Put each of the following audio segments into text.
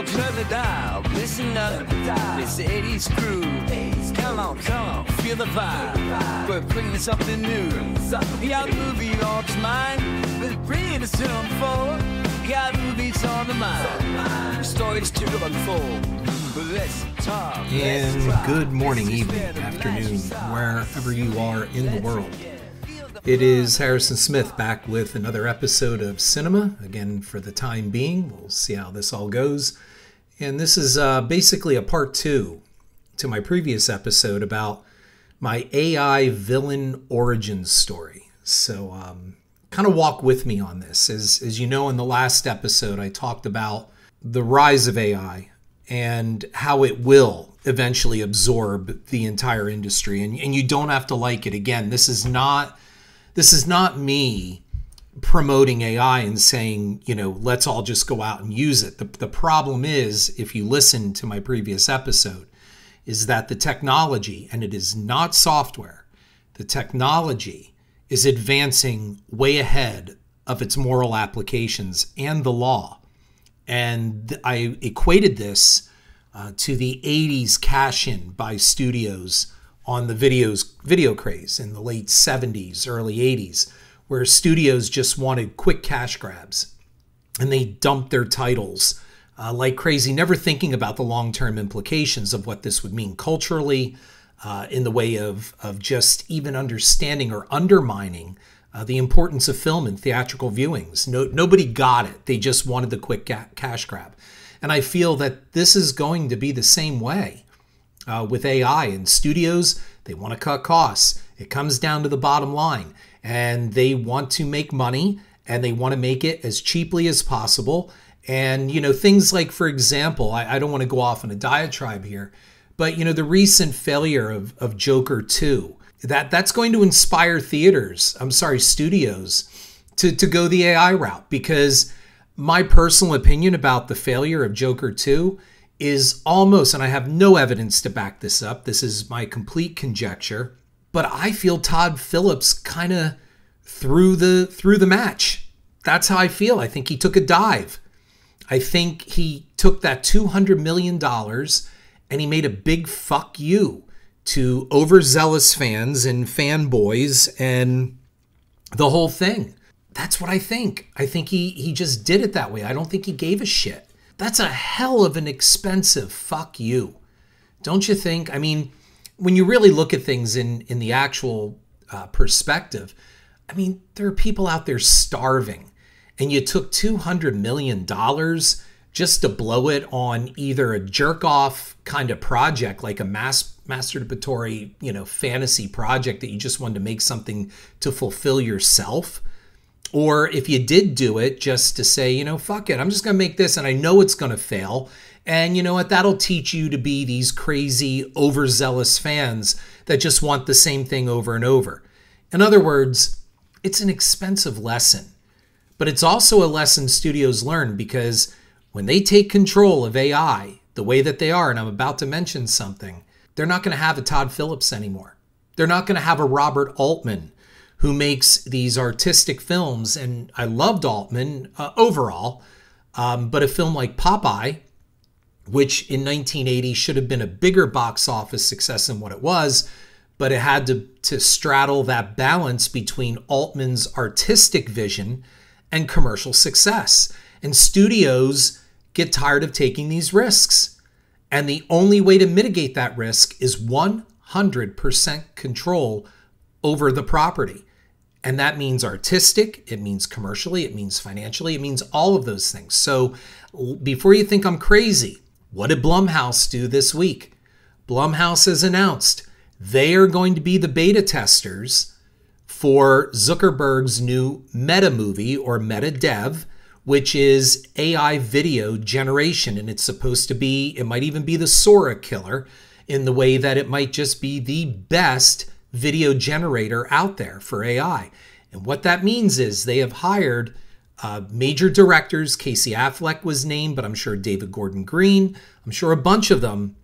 turn the dial, listen up, it's the 80s groove. Come on, feel the vibe. We're bringing something new. Got movies on its mind, but bringing us to unfold. Got movies on the mind, stories to unfold. Let's talk. And good morning, evening, afternoon, wherever you are in the world. It is Harrison Smith back with another episode of Cinema. Again, for the time being, we'll see how this all goes. And this is basically a part 2 to my previous episode about my AI villain origin story. So kind of walk with me on this. As you know, in the last episode, I talked about the rise of AI and how it will eventually absorb the entire industry. And you don't have to like it. Again, this is not me promoting AI and saying, let's all just go out and use it. The problem is, if you listen to my previous episode, is that the technology, and it is not software, the technology is advancing way ahead of its moral applications and the law. And I equated this to the 80s cash-in by studios on the video craze in the late 70s, early 80s, where studios just wanted quick cash grabs. And they dumped their titles like crazy, never thinking about the long-term implications of what this would mean culturally, in the way of just even understanding or undermining the importance of film and theatrical viewings. Nobody got it. They just wanted the quick cash grab. And I feel that this is going to be the same way with AI. And studios, they want to cut costs. It comes down to the bottom line. And they want to make money, and they want to make it as cheaply as possible. And, things like, for example, I don't want to go off on a diatribe here, but, the recent failure of Joker 2, that's going to inspire studios to go the AI route, because my personal opinion about the failure of Joker 2 is almost, and I have no evidence to back this up, this is my complete conjecture, but I feel Todd Phillips kind of threw the match. That's how I feel. I think he took a dive. I think he took that $200 million and he made a big fuck you to overzealous fans and fanboys and the whole thing. That's what I think. I think he just did it that way. I don't think he gave a shit. That's a hell of an expensive fuck you. Don't you think? I mean, when you really look at things in the actual perspective, I mean, there are people out there starving, and you took $200 million just to blow it on either a jerk-off kind of project, like a masturbatory, fantasy project that you just wanted to make something to fulfill yourself. Or if you did do it just to say, fuck it, I'm just going to make this and I know it's going to fail. And you know what? That'll teach you to be these crazy, overzealous fans that just want the same thing over and over. In other words, it's an expensive lesson. But it's also a lesson studios learn, because when they take control of AI the way that they are, and I'm about to mention something, they're not going to have a Todd Phillips anymore. They're not going to have a Robert Altman who makes these artistic films. And I loved Altman overall, but a film like Popeye, which in 1980 should have been a bigger box office success than what it was, but it had to straddle that balance between Altman's artistic vision and commercial success. And studios get tired of taking these risks. And the only way to mitigate that risk is 100% control over the property. And that means artistic, it means commercially, it means financially, it means all of those things. So before you think I'm crazy, what did Blumhouse do this week? Blumhouse has announced they are going to be the beta testers for Zuckerberg's new Meta movie, or Meta Dev, which is AI video generation. And it's supposed to be, it might even be the Sora killer, in the way that it might just be the best video generator out there for AI. And what that means is they have hired major directors. Casey Affleck was named, but I'm sure David Gordon Green, I'm sure a bunch of them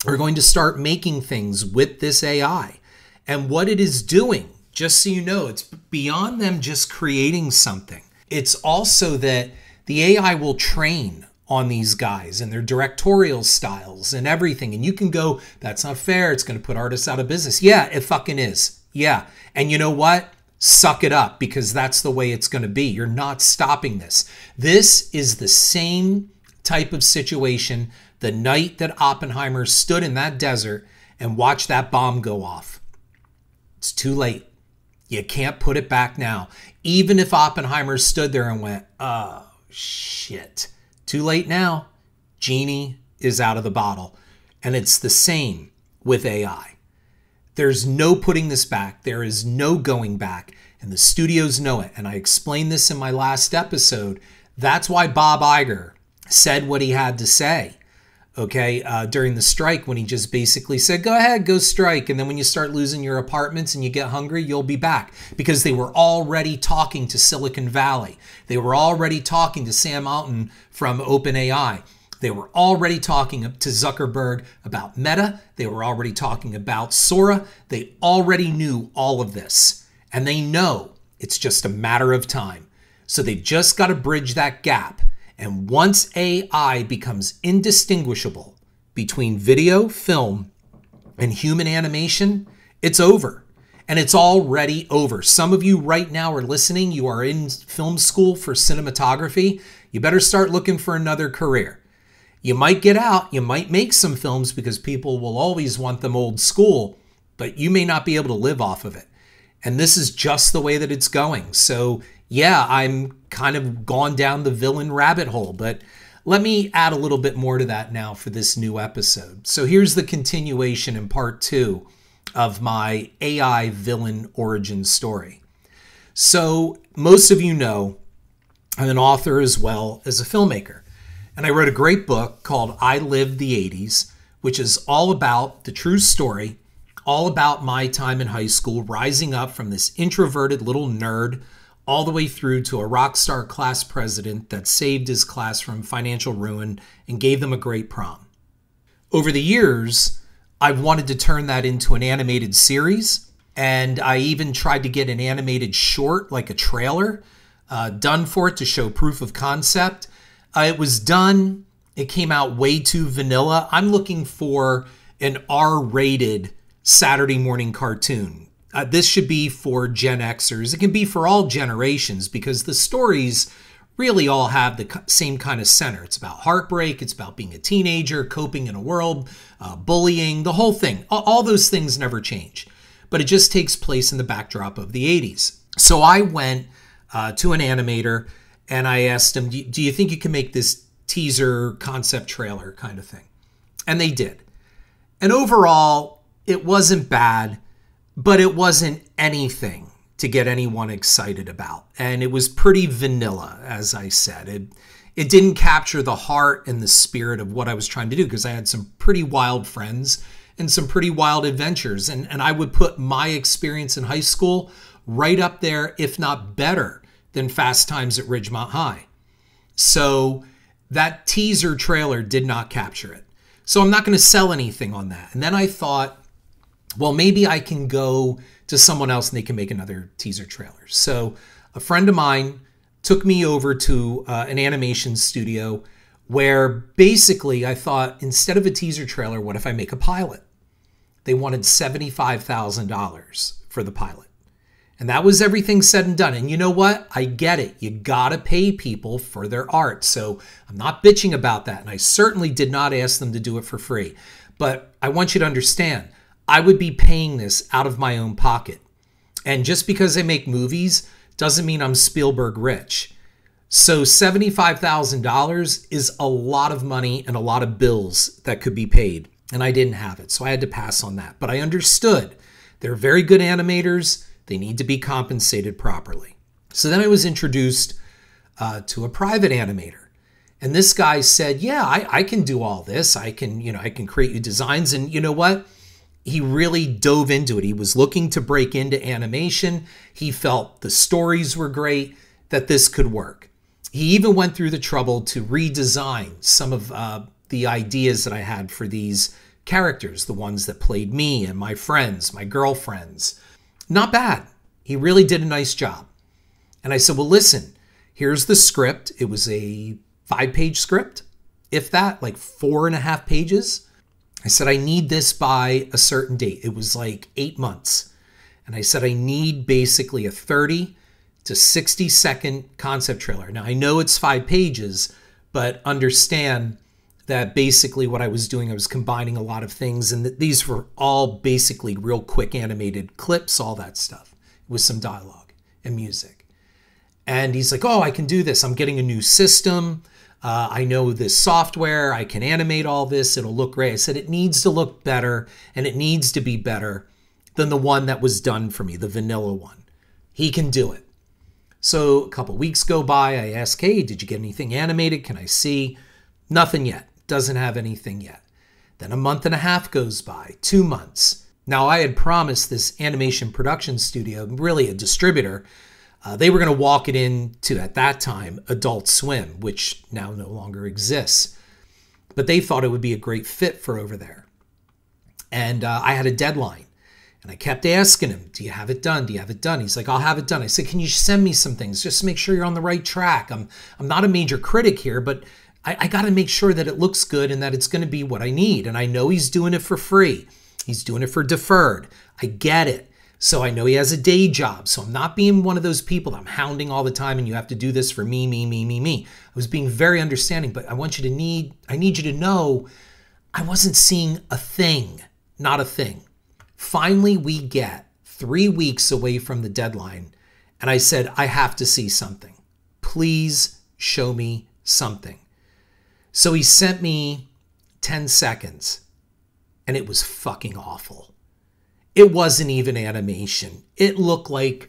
are going to start making things with this AI. And what it is doing, just so you know, it's beyond them just creating something. It's also that the AI will train on these guys and their directorial styles and everything. And you can go, that's not fair. It's going to put artists out of business. Yeah, it fucking is. Yeah. And you know what? Suck it up, because that's the way it's going to be. You're not stopping this. This is the same type of situation the night that Oppenheimer stood in that desert and watched that bomb go off. It's too late. You can't put it back now. Even if Oppenheimer stood there and went, oh, shit. Too late now. Genie is out of the bottle. And it's the same with AI. There's no putting this back. There is no going back. And the studios know it. And I explained this in my last episode. That's why Bob Iger said what he had to say, okay, during the strike, when he just basically said, go ahead, go strike. And then when you start losing your apartments and you get hungry, you'll be back. Because they were already talking to Silicon Valley. They were already talking to Sam Altman from OpenAI. They were already talking to Zuckerberg about Meta. They were already talking about Sora. They already knew all of this. And they know it's just a matter of time. So they've just got to bridge that gap. And once AI becomes indistinguishable between video, film, and human animation, it's over. And it's already over. Some of you right now are listening. You are in film school for cinematography. You better start looking for another career. You might get out, you might make some films because people will always want them old school, but you may not be able to live off of it. And this is just the way that it's going. So yeah, I'm kind of gone down the villain rabbit hole, but let me add a little bit more to that now for this new episode. So here's the continuation in part 2 of my AI villain origin story. So most of you know I'm an author as well as a filmmaker. And I wrote a great book called I Lived the 80s, which is all about the true story, all about my time in high school, rising up from this introverted little nerd all the way through to a rock star class president that saved his class from financial ruin and gave them a great prom. Over the years, I've wanted to turn that into an animated series, and I even tried to get an animated short, like a trailer, done for it to show proof of concept. It was done. It came out way too vanilla. I'm looking for an R-rated Saturday morning cartoon. This should be for Gen Xers. It can be for all generations because the stories really all have the same kind of center. It's about heartbreak. It's about being a teenager, coping in a world, bullying, the whole thing. All those things never change. But it just takes place in the backdrop of the 80s. So I went to an animator and I asked him, do you think you can make this teaser concept trailer kind of thing? And they did. And overall, it wasn't bad, but it wasn't anything to get anyone excited about. And it was pretty vanilla, as I said. It didn't capture the heart and the spirit of what I was trying to do because I had some pretty wild friends and some pretty wild adventures. And I would put my experience in high school right up there, if not better, than Fast Times at Ridgemont High. So that teaser trailer did not capture it. So I'm not going to sell anything on that. And then I thought, well, maybe I can go to someone else and they can make another teaser trailer. So a friend of mine took me over to an animation studio where basically I thought, instead of a teaser trailer, what if I make a pilot? They wanted $75,000 for the pilot. And that was everything said and done. And you know what? I get it. You got to pay people for their art. So I'm not bitching about that. And I certainly did not ask them to do it for free. But I want you to understand, I would be paying this out of my own pocket. And just because I make movies doesn't mean I'm Spielberg rich. So $75,000 is a lot of money and a lot of bills that could be paid. And I didn't have it. So I had to pass on that. But I understood. They're very good animators. They need to be compensated properly. So then I was introduced to a private animator. And this guy said, yeah, I can do all this. I can create you designs. And you know what? He really dove into it. He was looking to break into animation. He felt the stories were great, that this could work. He even went through the trouble to redesign some of the ideas that I had for these characters, the ones that played me and my friends, my girlfriends. Not bad. He really did a nice job. And I said, well, listen, here's the script. It was a 5-page script. if that, like 4.5 pages. I said, I need this by a certain date. It was like 8 months. And I said, I need basically a 30 to 60 second concept trailer. Now, I know it's 5 pages, but understand that basically what I was doing, I was combining a lot of things. And these were all basically real quick animated clips, all that stuff with some dialogue and music. And he's like, oh, I can do this. I'm getting a new system. I know this software. I can animate all this. It'll look great. I said, it needs to look better, and it needs to be better than the one that was done for me, the vanilla one. He can do it. So a couple weeks go by. I ask, hey, did you get anything animated? Can I see? Nothing yet. Doesn't have anything yet. Then a month and a half goes by, 2 months. Now, I had promised this animation production studio, really a distributor, they were going to walk it into, at that time, Adult Swim, which now no longer exists. But they thought it would be a great fit for over there. And I had a deadline. And I kept asking him, do you have it done? Do you have it done? He's like, I'll have it done. I said, can you send me some things? Just to make sure you're on the right track. I'm not a major critic here, but I got to make sure that it looks good and that it's going to be what I need. And I know he's doing it for free. He's doing it for deferred. I get it. So I know he has a day job. So I'm not being one of those people that I'm hounding all the time and you have to do this for me. I was being very understanding, but I need you to know I wasn't seeing a thing, not a thing. Finally, we get 3 weeks away from the deadline. And I said, I have to see something. Please show me something. So he sent me 10 seconds and it was fucking awful. It wasn't even animation. It looked like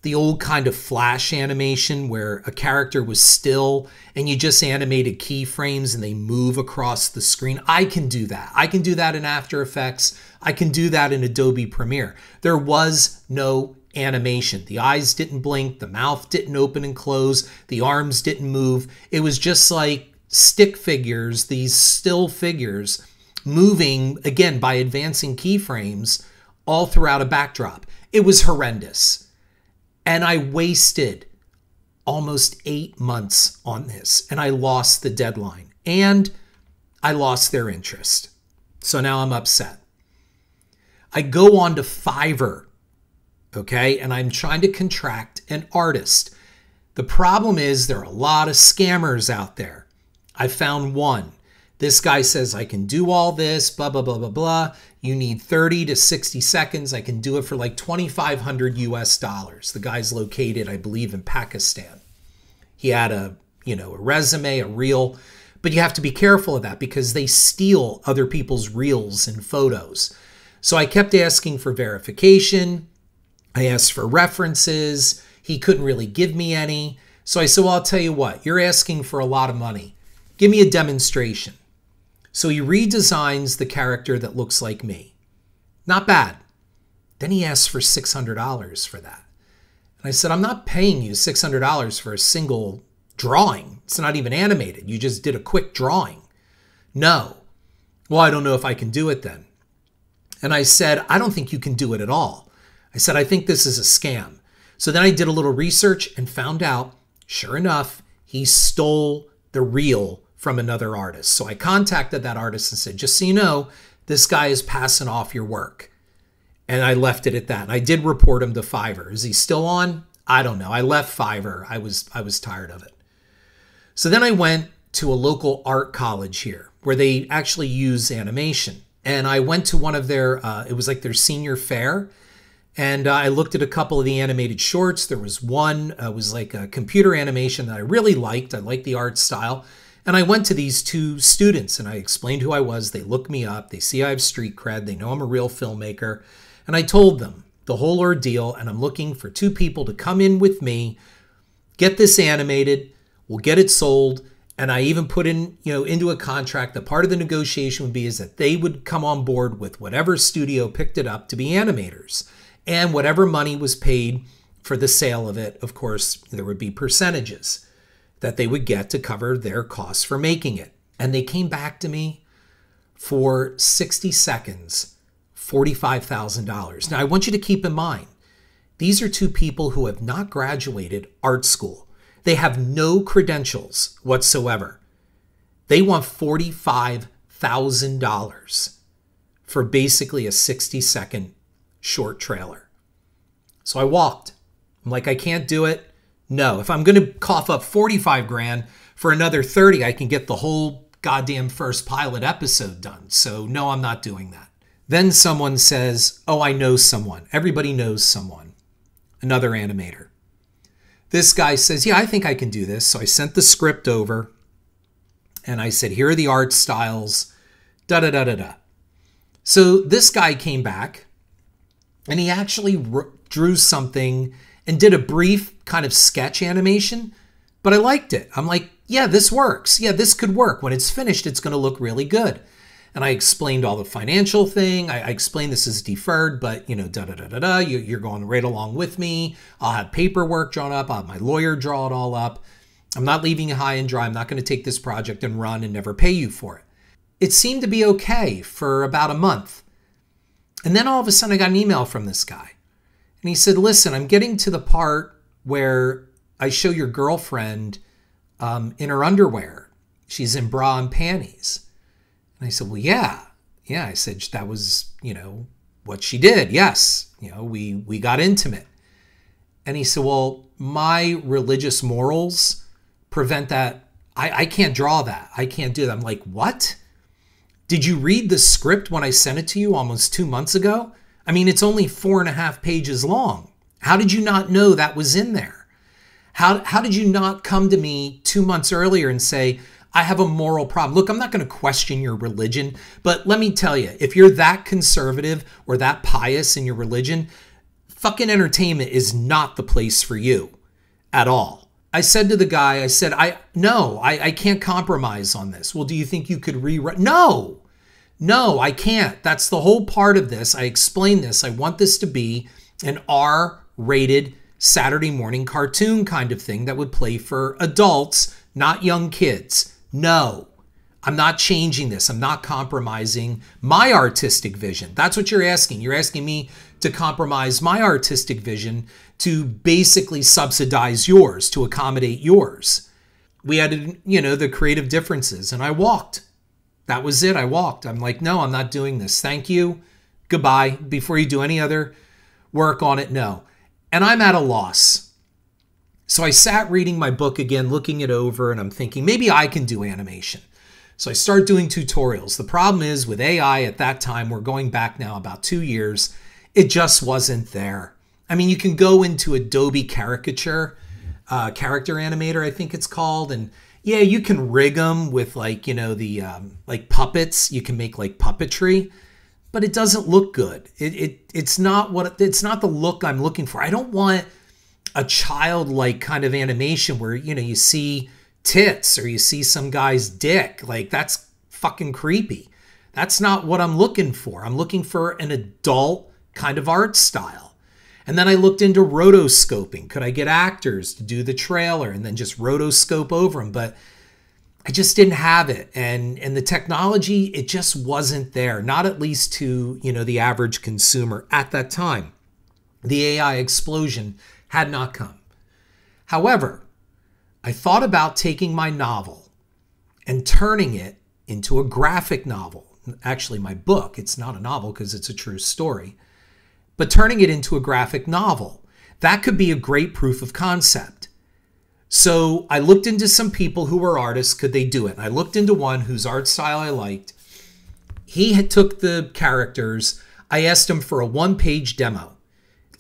the old kind of Flash animation where a character was still and you just animated keyframes and they move across the screen. I can do that. I can do that in After Effects. I can do that in Adobe Premiere. There was no animation. The eyes didn't blink. The mouth didn't open and close. The arms didn't move. It was just like stick figures, these still figures moving, again, by advancing keyframes all throughout a backdrop. It was horrendous. And I wasted almost 8 months on this. And I lost the deadline. And I lost their interest. So now I'm upset. I go on to Fiverr. Okay? And I'm trying to contract an artist. The problem is there are a lot of scammers out there. I found one. This guy says, I can do all this, blah, blah, blah, blah, blah. You need 30 to 60 seconds. I can do it for like $2,500 US. The guy's located, I believe, in Pakistan. He had a resume, a reel, but you have to be careful of that because they steal other people's reels and photos. So I kept asking for verification. I asked for references. He couldn't really give me any. So I said, well, I'll tell you what, you're asking for a lot of money. Give me a demonstration. So he redesigns the character that looks like me. Not bad. Then he asks for $600 for that. And I said, I'm not paying you $600 for a single drawing. It's not even animated. You just did a quick drawing. No. Well, I don't know if I can do it then. And I said, I don't think you can do it at all. I said, I think this is a scam. So then I did a little research and found out, sure enough, he stole the reel from another artist. So I contacted that artist and said, just so you know, this guy is passing off your work. And I left it at that. And I did report him to Fiverr. Is he still on? I don't know. I left Fiverr. I was tired of it. So then I went to a local art college here where they actually use animation. And I went to one of their, it was like their senior fair. And I looked at a couple of the animated shorts. There was one, was like a computer animation that I really liked. I liked the art style. And I went to these 2 students and I explained who I was. They look me up. They see I have street cred. They know I'm a real filmmaker. And I told them the whole ordeal. And I'm looking for 2 people to come in with me, get this animated. We'll get it sold. And I even put in, into a contract that part of the negotiation would be is that they would come on board with whatever studio picked it up to be animators. And whatever money was paid for the sale of it, of course, there would be percentages that they would get to cover their costs for making it. And they came back to me for 60 seconds, $45,000. Now, I want you to keep in mind, these are 2 people who have not graduated art school. They have no credentials whatsoever. They want $45,000 for basically a 60-second short trailer. So I walked. I'm like, I can't do it. No, if I'm going to cough up 45 grand for another 30, I can get the whole goddamn first pilot episode done. So no, I'm not doing that. Then someone says, oh, I know someone. Everybody knows someone. Another animator. This guy says, yeah, I think I can do this. So I sent the script over and I said, here are the art styles, da-da-da-da-da. So this guy came back and he actually drew something and did a brief kind of sketch animation, but I liked it. I'm like, yeah, this works. Yeah, this could work. When it's finished, it's going to look really good. And I explained all the financial thing. I explained this is deferred, but, da-da-da-da-da, you're going right along with me. I'll have paperwork drawn up. I'll have my lawyer draw it all up. I'm not leaving you high and dry. I'm not going to take this project and run and never pay you for it. It seemed to be okay for about a month. And then all of a sudden I got an email from this guy. And he said, listen, I'm getting to the part where I show your girlfriend in her underwear. She's in bra and panties. And I said, well, yeah. Yeah, I said, that was, what she did. Yes. We got intimate. And he said, well, my religious morals prevent that. I can't draw that. I can't do that. I'm like, what? Did you read the script when I sent it to you almost 2 months ago? I mean, it's only 4.5 pages long. How did you not know that was in there? How did you not come to me 2 months earlier and say, I have a moral problem? Look, I'm not going to question your religion, but let me tell you, if you're that conservative or that pious in your religion, fucking entertainment is not the place for you at all. I said to the guy, I can't compromise on this. Well, do you think you could rewrite? No, I can't. That's the whole part of this. I explained this. I want this to be an R-rated Saturday morning cartoon kind of thing that would play for adults, not young kids. No, I'm not changing this. I'm not compromising my artistic vision. That's what you're asking. You're asking me to compromise my artistic vision to basically subsidize yours, to accommodate yours. We had, the creative differences, and I walked. That was it. I walked. I'm like, no, I'm not doing this. Thank you. Goodbye. Before you do any other work on it, no. And I'm at a loss. So I sat reading my book again, looking it over, and I'm thinking, maybe I can do animation. So I start doing tutorials. The problem is with AI at that time, we're going back now about 2 years, it just wasn't there. I mean, you can go into Adobe Caricature, Character Animator, I think it's called, and yeah, you can rig them with like puppets. You can make like puppetry, but it doesn't look good. It's not the look I'm looking for. I don't want a childlike kind of animation where you see tits or you see some guy's dick. Like, that's fucking creepy. That's not what I'm looking for. I'm looking for an adult kind of art style. And then I looked into rotoscoping. Could I get actors to do the trailer and then just rotoscope over them? But I just didn't have it. And the technology, it just wasn't there. Not at least to, the average consumer at that time. The AI explosion had not come. However, I thought about taking my novel and turning it into a graphic novel. Actually, my book, it's not a novel because it's a true story. But turning it into a graphic novel, that could be a great proof of concept. So I looked into some people who were artists. Could they do it? And I looked into one whose art style I liked. He had took the characters. I asked him for a 1-page demo,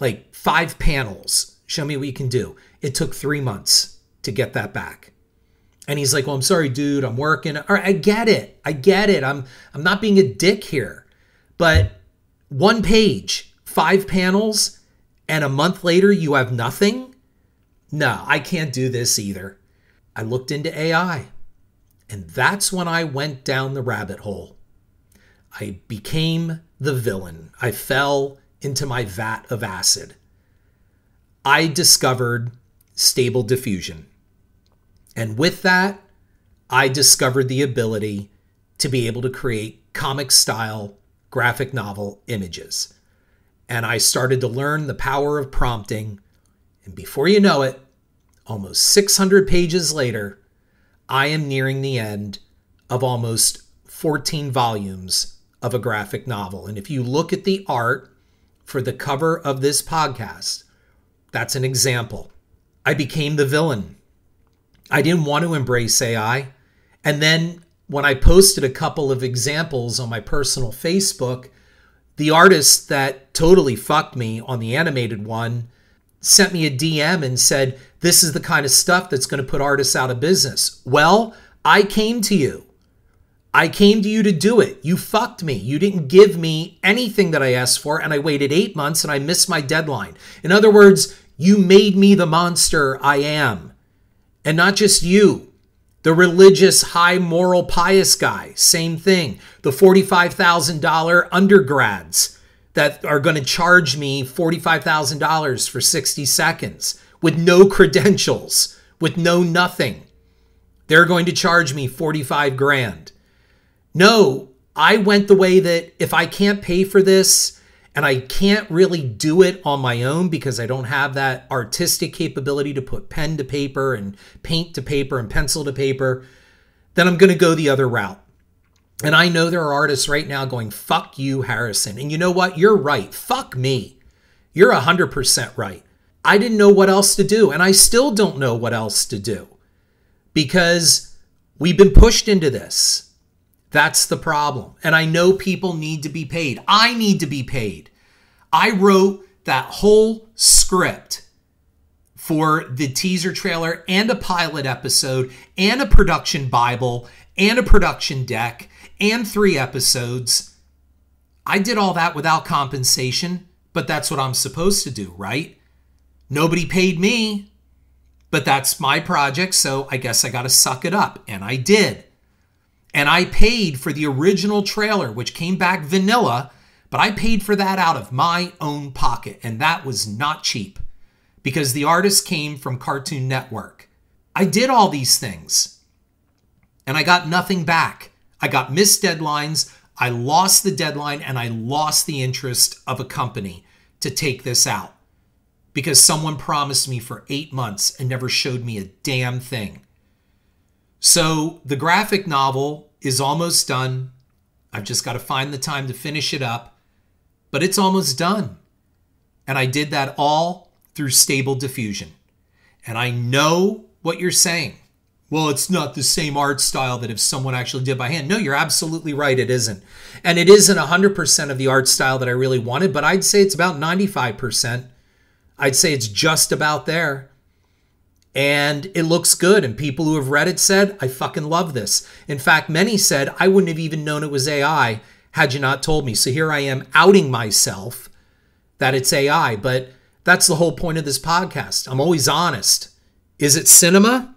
like 5 panels. Show me what you can do. It took 3 months to get that back. And he's like, well, I'm sorry, dude, I'm working. All right, I get it. I'm not being a dick here. But 1 page, 5 panels, and a month later you have nothing? No, I can't do this either. I looked into AI, and that's when I went down the rabbit hole. I became the villain. I fell into my vat of acid. I discovered Stable Diffusion. And with that, I discovered the ability to be able to create comic-style graphic novel images. And I started to learn the power of prompting. And before you know it, almost 600 pages later, I am nearing the end of almost 14 volumes of a graphic novel. And if you look at the art for the cover of this podcast, that's an example. I became the villain. I didn't want to embrace AI. And then when I posted a couple of examples on my personal Facebook, the artist that totally fucked me on the animated one sent me a DM and said, this is the kind of stuff that's going to put artists out of business. Well, I came to you. I came to you to do it. You fucked me. You didn't give me anything that I asked for, and I waited 8 months and I missed my deadline. In other words, you made me the monster I am. And not just you. The religious, high moral, pious guy, same thing. The $45,000 undergrads that are going to charge me $45,000 for 60 seconds with no credentials, with no nothing. They're going to charge me 45 grand. No, I went the way that if I can't pay for this and I can't really do it on my own because I don't have that artistic capability to put pen to paper and paint to paper and pencil to paper, then I'm going to go the other route. And I know there are artists right now going, fuck you, Harrison. And you know what? You're right. Fuck me. You're 100% right. I didn't know what else to do. And I still don't know what else to do because we've been pushed into this. That's the problem. And I know people need to be paid. I need to be paid. I wrote that whole script for the teaser trailer and a pilot episode and a production Bible and a production deck and 3 episodes. I did all that without compensation, but that's what I'm supposed to do, right? Nobody paid me, but that's my project, so I guess I got to suck it up. And I did. And I paid for the original trailer, which came back vanilla, but I paid for that out of my own pocket. And that was not cheap because the artist came from Cartoon Network. I did all these things and I got nothing back. I got missed deadlines. I lost the deadline and I lost the interest of a company to take this out because someone promised me for 8 months and never showed me a damn thing. So the graphic novel is almost done. I've just got to find the time to finish it up, but it's almost done. And I did that all through Stable Diffusion. And I know what you're saying. Well, it's not the same art style that if someone actually did by hand. No, you're absolutely right. It isn't. And it isn't 100% of the art style that I really wanted, but I'd say it's about 95%. I'd say it's just about there. And it looks good. And people who have read it said, I fucking love this. In fact, many said, I wouldn't have even known it was AI had you not told me. So here I am outing myself that it's AI. But that's the whole point of this podcast. I'm always honest. Is it cinema?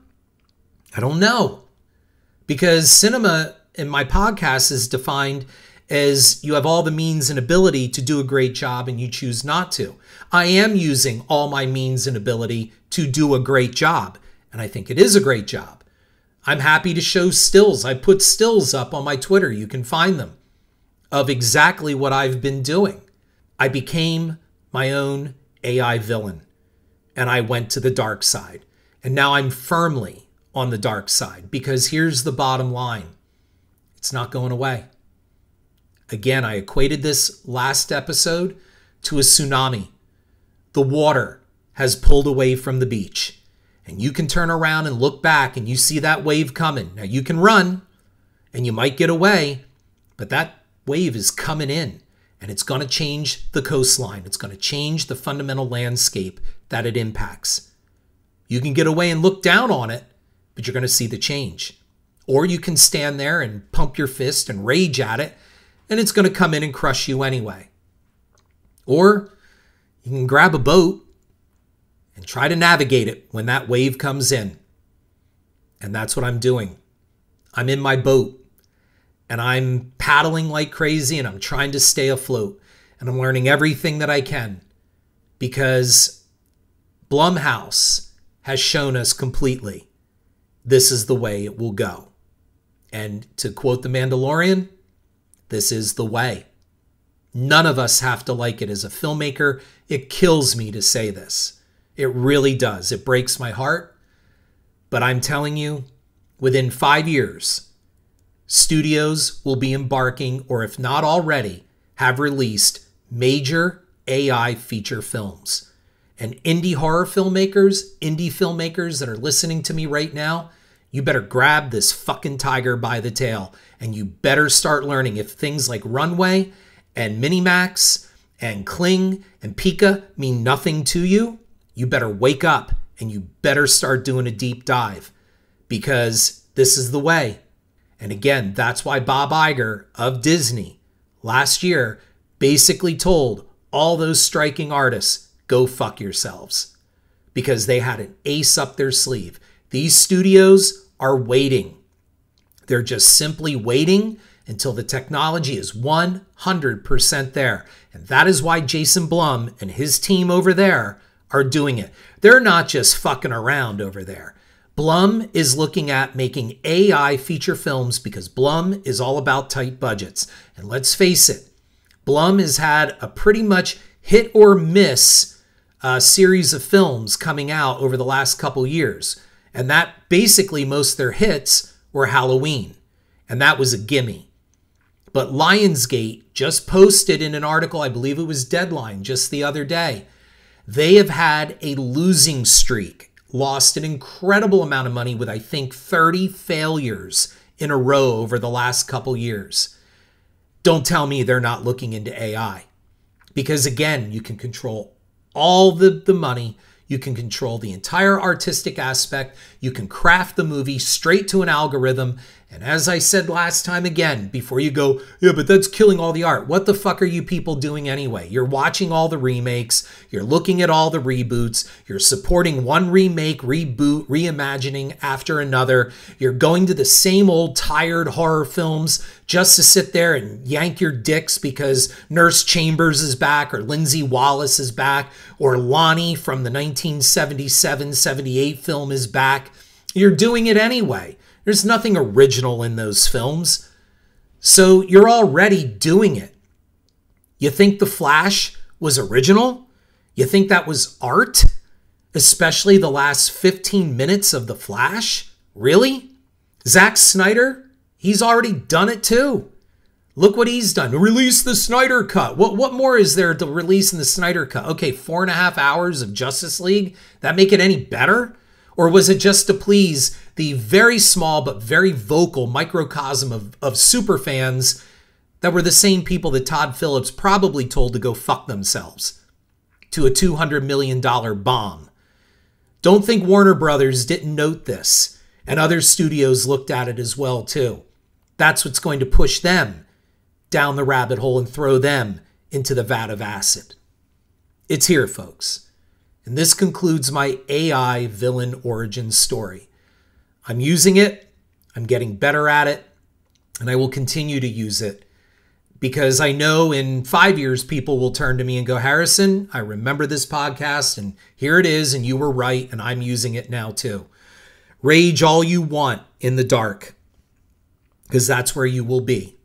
I don't know. Because cinema in my podcast is defined as you have all the means and ability to do a great job and you choose not to. I am using all my means and ability to do a great job. And I think it is a great job. I'm happy to show stills. I put stills up on my Twitter. You can find them of exactly what I've been doing. I became my own AI villain and I went to the dark side. And now I'm firmly on the dark side because here's the bottom line. It's not going away. Again, I equated this last episode to a tsunami. The water has pulled away from the beach. And you can turn around and look back and you see that wave coming. Now you can run and you might get away, but that wave is coming in and it's going to change the coastline. It's going to change the fundamental landscape that it impacts. You can get away and look down on it, but you're going to see the change. Or you can stand there and pump your fist and rage at it, and it's going to come in and crush you anyway. Or you can grab a boat and try to navigate it when that wave comes in. And that's what I'm doing. I'm in my boat and I'm paddling like crazy and I'm trying to stay afloat and I'm learning everything that I can because Blumhouse has shown us completely this is the way it will go. And to quote The Mandalorian, this is the way. None of us have to like it as a filmmaker. It kills me to say this. It really does. It breaks my heart. But I'm telling you, within 5 years, studios will be embarking, or if not already, have released major AI feature films. And indie filmmakers that are listening to me right now, you better grab this fucking tiger by the tail, and you better start learning. If things like Runway and Minimax and Kling and Pika mean nothing to you, you better wake up and you better start doing a deep dive, because this is the way. And again, that's why Bob Iger of Disney last year basically told all those striking artists, go fuck yourselves, because they had an ace up their sleeve. These studios are waiting. They're just simply waiting until the technology is 100% there. And that is why Jason Blum and his team over there are doing it. They're not just fucking around over there. Blum is looking at making AI feature films because Blum is all about tight budgets. And let's face it, Blum has had a pretty much hit or miss series of films coming out over the last couple years. And that basically most of their hits were Halloween. And that was a gimme. But Lionsgate just posted in an article, I believe it was Deadline just the other day, they have had a losing streak, lost an incredible amount of money with, I think, 30 failures in a row over the last couple years. Don't tell me they're not looking into AI. Because again, you can control all the money. You can control the entire artistic aspect. You can craft the movie straight to an algorithm. And as I said last time again, before you go, yeah, but that's killing all the art. What the fuck are you people doing anyway? You're watching all the remakes. You're looking at all the reboots. You're supporting one remake, reboot, reimagining after another. You're going to the same old tired horror films just to sit there and yank your dicks because Nurse Chambers is back, or Lindsay Wallace is back, or Lonnie from the 1977-78 film is back. You're doing it anyway. There's nothing original in those films. So you're already doing it. You think The Flash was original? You think that was art? Especially the last 15 minutes of The Flash? Really? Zack Snyder? He's already done it too. Look what he's done. Release the Snyder Cut. What more is there to release in the Snyder Cut? Okay, 4.5 hours of Justice League? That make it any better? Or was it just to please the very small but very vocal microcosm of super fans that were the same people that Todd Phillips probably told to go fuck themselves to a $200 million bomb? Don't think Warner Brothers didn't note this, and other studios looked at it as well too. That's what's going to push them down the rabbit hole and throw them into the vat of acid. It's here, folks. And this concludes my AI villain origin story. I'm using it, I'm getting better at it, and I will continue to use it because I know in 5 years people will turn to me and go, Harrison, I remember this podcast and here it is and you were right and I'm using it now too. Rage all you want in the dark because that's where you will be.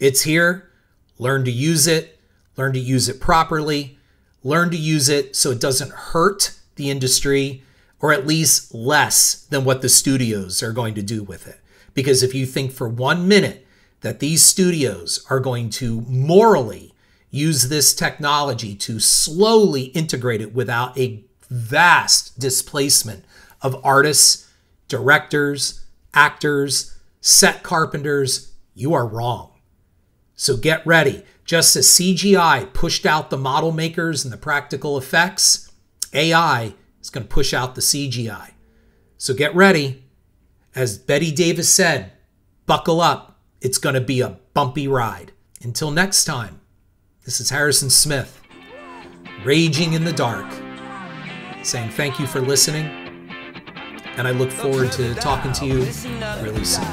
It's here. Learn to use it. Learn to use it properly. Learn to use it so it doesn't hurt the industry, or at least less than what the studios are going to do with it. Because if you think for 1 minute that these studios are going to morally use this technology to slowly integrate it without a vast displacement of artists, directors, actors, set carpenters, you are wrong. So get ready. Just as CGI pushed out the model makers and the practical effects, AI is going to push out the CGI. So get ready. As Betty Davis said, buckle up. It's going to be a bumpy ride. Until next time, this is Harrison Smith, raging in the dark, saying thank you for listening, and I look forward to talking to you really soon.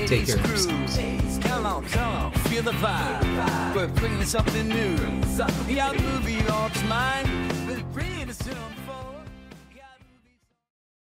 Take care of yourselves. Come on, feel the vibe. We're bringing something new. Yeah, movie orbs mine, but bring it to